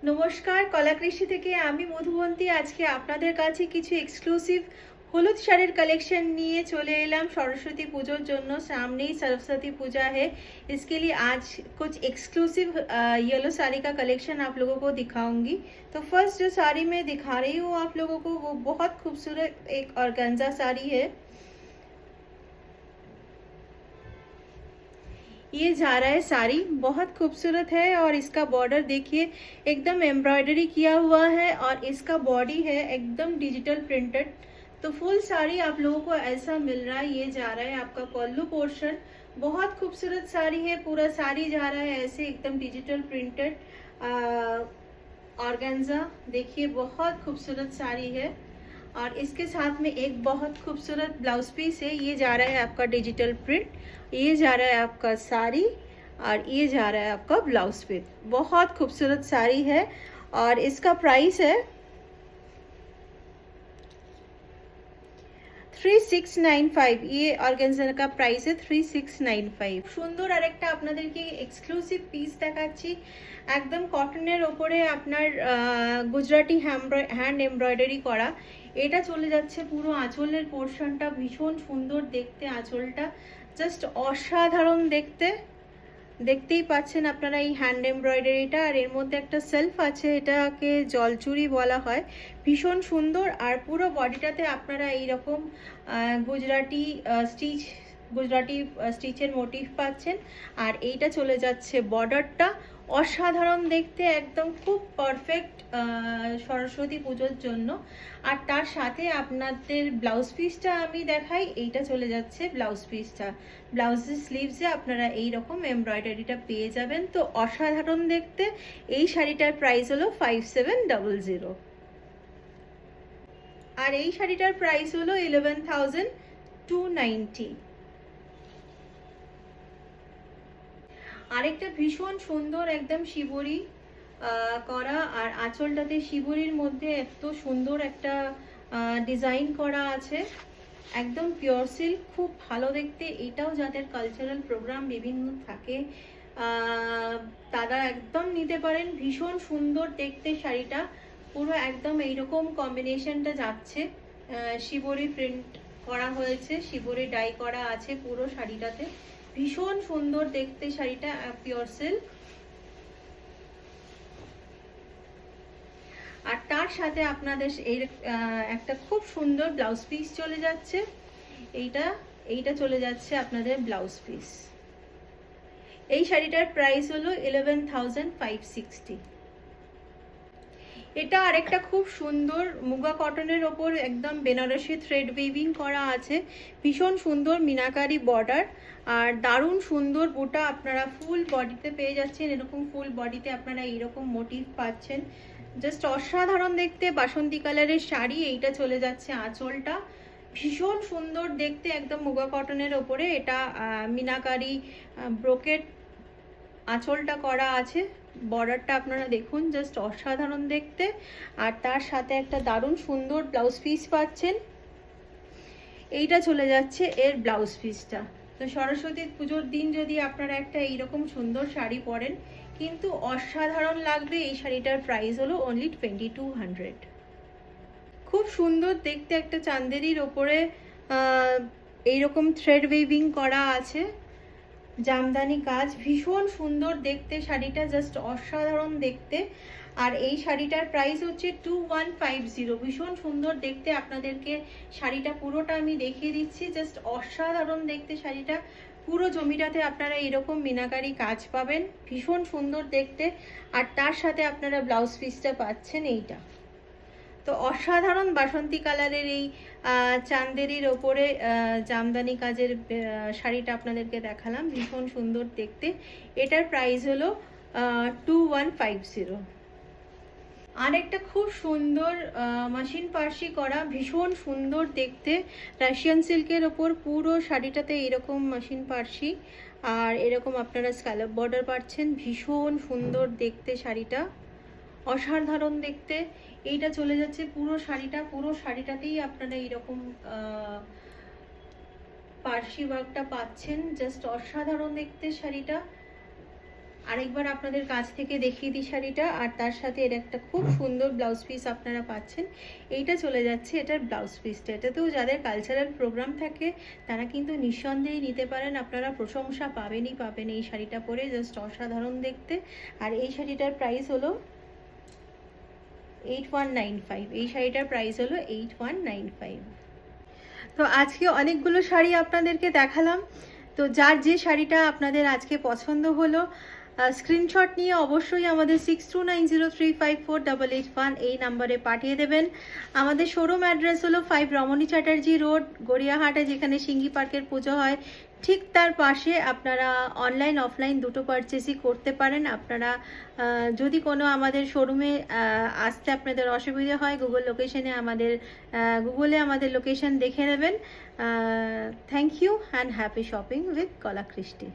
নমস্কার, কলাকৃষি থেকে আমি মধুবন্তী। আজকে আপনাদের কাছে কিছু এক্সক্লুসিভ হলুদ শাড়ির कलेक्शन নিয়ে চলে এলাম सरस्वती পুজোর জন্য। सामने ही सरस्वती पूजा है, इसके लिए आज कुछ एक्सक्लूसिव येलो साड़ी का कलेक्शन आप लोगों को दिखाऊंगी। तो फर्स्ट जो साड़ी मैं दिखा रही हूँ आप लोगों को, वो बहुत खूबसूरत एक ऑर्गेन्जा साड़ी है। ये जा रहा है साड़ी, बहुत खूबसूरत है और इसका बॉर्डर देखिए एकदम एम्ब्रॉयडरी किया हुआ है और इसका बॉडी है एकदम डिजिटल प्रिंटेड। तो फुल साड़ी आप लोगों को ऐसा मिल रहा है। ये जा रहा है आपका पल्लू पोर्शन, बहुत खूबसूरत साड़ी है। पूरा साड़ी जा रहा है ऐसे एकदम डिजिटल प्रिंटेड ऑर्गेन्जा। देखिए बहुत खूबसूरत साड़ी है और इसके साथ में एक बहुत खूबसूरत ब्लाउज पीस है। ये जा रहा है आपका डिजिटल प्रिंट, ये जा रहा है आपका साड़ी और ये जा रहा है आपका ब्लाउज पीस। बहुत खूबसूरत साड़ी है और इसका प्राइस है 3695। ये ऑर्गेन्जा का प्राइस है 3695। সুন্দর আরেকটা আপনাদেরকে এক্সক্লুসিভ পিস দেখাচ্ছি, একদম কটনের ওপরে আপনার গুজরাটি হ্যান্ড এমব্রয়ডারি করা। এটা চলে যাচ্ছে পুরো আঁচলের পোর্শনটা, ভীষণ সুন্দর দেখতে। আঁচলটা জাস্ট অসাধারণ দেখতে, দেখতেই পাচ্ছেন আপনারা এই হ্যান্ড এমব্রয়ডারিটা। আর এর মধ্যে একটা সেলফ আছে, এটাকে জলচুরি বলা হয়। ভীষণ সুন্দর। আর পুরো বডিটাতে আপনারা এইরকম গুজরাটি স্টিচের মোটিভ পাচ্ছেন। আর এইটা চলে যাচ্ছে বর্ডারটা, অসাধারণ দেখতে, একদম খুব পারফেক্ট সরস্বতী পুজোর জন্য। আর তার সাথে আপনাদের ব্লাউজ পিসটা আমি দেখাই। এইটা চলে যাচ্ছে ব্লাউজ পিসটা, ব্লাউজের স্লিভসে আপনারা এই রকম এমব্রয়ডারিটা পেয়ে যাবেন। তো অসাধারণ দেখতে। এই শাড়িটার প্রাইস হলো 5700। আর এই শাড়িটার প্রাইস হলো 11290। আরেকটা ভীষণ সুন্দর একদম শিবরি করা, আর আঁচলটাতে শিবরির মধ্যে এত সুন্দর একটা ডিজাইন করা আছে, একদম পিওর সিল্ক, খুব ভালো দেখতে। এটাও যাদের কালচারাল প্রোগ্রাম বিভিন্ন থাকে তারা একদম নিতে পারেন। ভীষণ সুন্দর দেখতে শাড়িটা, পুরো একদম এইরকম কম্বিনেশনটা যাচ্ছে। শিবরি প্রিন্ট করা হয়েছে, শিবরি ডাই করা আছে পুরো শাড়িটাতে। ভীষণ সুন্দর দেখতে শাড়িটা, পিওর সিল্ক। আর তার সাথে আপনাদের এর একটা খুব সুন্দর ব্লাউজ পিস চলে যাচ্ছে। এইটা চলে যাচ্ছে আপনাদের ব্লাউজ পিস। এই শাড়িটার প্রাইস হলো 11560। এটা আরেকটা খুব সুন্দর মুগা কটনের ওপর একদম বেনারসি থ্রেড উইভিং করা আছে। ভীষণ সুন্দর মিনাকারি বর্ডার আর দারুণ সুন্দর বুটা আপনারা ফুল বডিতে পেয়ে যাচ্ছেন। এরকম ফুল বডিতে আপনারা এইরকম মোটিভ পাচ্ছেন, জাস্ট অসাধারণ দেখতে। বাসন্তী কালারের শাড়ি। এইটা চলে যাচ্ছে আঁচলটা, ভীষণ সুন্দর দেখতে, একদম মুগা কটনের ওপরে। এটা মিনাকারি ব্রোকেট আঁচলটা করা আছে। বর্ডারটা আপনারা দেখুন, জাস্ট অসাধারণ দেখতে। আর তার সাথে একটা দারুণ সুন্দর ব্লাউজ পিস পাচ্ছেন। এইটা চলে যাচ্ছে এর ব্লাউজ পিসটা। তো সরস্বতী পুজোর দিন যদি আপনারা একটা এইরকম সুন্দর শাড়ি পরেন, কিন্তু অসাধারণ লাগবে। এই শাড়িটার প্রাইস হলো অনলি 2200। খুব সুন্দর দেখতে একটা চান্দেরির ওপরে এইরকম থ্রেড উইভিং করা আছে, জামদানি কাজ। ভীষণ সুন্দর দেখতে শাড়িটা, জাস্ট অসাধারণ দেখতে। আর এই শাড়িটার প্রাইস হচ্ছে 2150। ভীষণ সুন্দর দেখতে। আপনাদেরকে শাড়িটা পুরোটা আমি দেখিয়ে দিচ্ছি, জাস্ট অসাধারণ দেখতে শাড়িটা। পুরো জমিটাতে আপনারা এরকম মিনাকারি কাজ পাবেন, ভীষণ সুন্দর দেখতে। আর তার সাথে আপনারা ব্লাউজ পিসটা পাচ্ছেন এইটা। তো অসাধারণ বাসন্তী কালারের এই চান্দেরির ওপরে জামদানি কাজের শাড়িটা আপনাদেরকে দেখালাম, ভীষণ সুন্দর দেখতে। এটার প্রাইস হলো 2150। আর একটা খুব সুন্দর মাশিন পার্সি করা, ভীষণ সুন্দর দেখতে, রাশিয়ান সিল্কের ওপর পুরো শাড়িটাতে এরকম মাশিন পার্সি আর এরকম আপনারা স্ক্যালপ বর্ডার পাচ্ছেন। ভীষণ সুন্দর দেখতে শাড়িটা, অসাধারণ দেখতে। এইটা চলে যাচ্ছে পুরো শাড়িটা, পুরো শাড়িটাতেই আপনারা এইরকম পার্সি ওয়ার্কটা পাচ্ছেন, জাস্ট অসাধারণ দেখতে শাড়িটা। আরেকবার আপনাদের কাছ থেকে দেখিয়ে দিই শাড়িটা, আর তার সাথে এর একটা খুব সুন্দর ব্লাউজ পিস আপনারা পাচ্ছেন। এইটা চলে যাচ্ছে এটার ব্লাউজ পিসটা। এটাতেও যাদের কালচারাল প্রোগ্রাম থাকে তারা কিন্তু নিঃসন্দেহে নিতে পারেন, আপনারা প্রশংসা পাবেনই পাবেন এই শাড়িটা পরে, জাস্ট অসাধারণ দেখতে। আর এই শাড়িটার প্রাইস হলো 8195। এই শাড়িটার প্রাইস হলো 8195। তো আজকে অনেকগুলো শাড়ি আপনাদেরকে দেখালাম। তো যার যে শাড়িটা আপনাদের আজকে পছন্দ হলো, স্ক্রিনশট নিয়ে অবশ্যই আমাদের 6290354881 এই নাম্বারে পাঠিয়ে দেবেন। আমাদের শোরুম অ্যাড্রেস হলো 5 রমণী চ্যাটার্জি রোড, গড়িয়াহাটে, যেখানে সিঙ্গি পার্কের পুজো হয় ঠিক তার পাশে। আপনারা অনলাইন অফলাইন দুটো পারচেসই করতে পারেন। আপনারা যদি কোনো আমাদের শোরুমে আসতে আপনাদের অসুবিধা হয়, গুগলে আমাদের লোকেশন দেখে নেবেন। Thank you and happy shopping with Kala কৃষ্টি।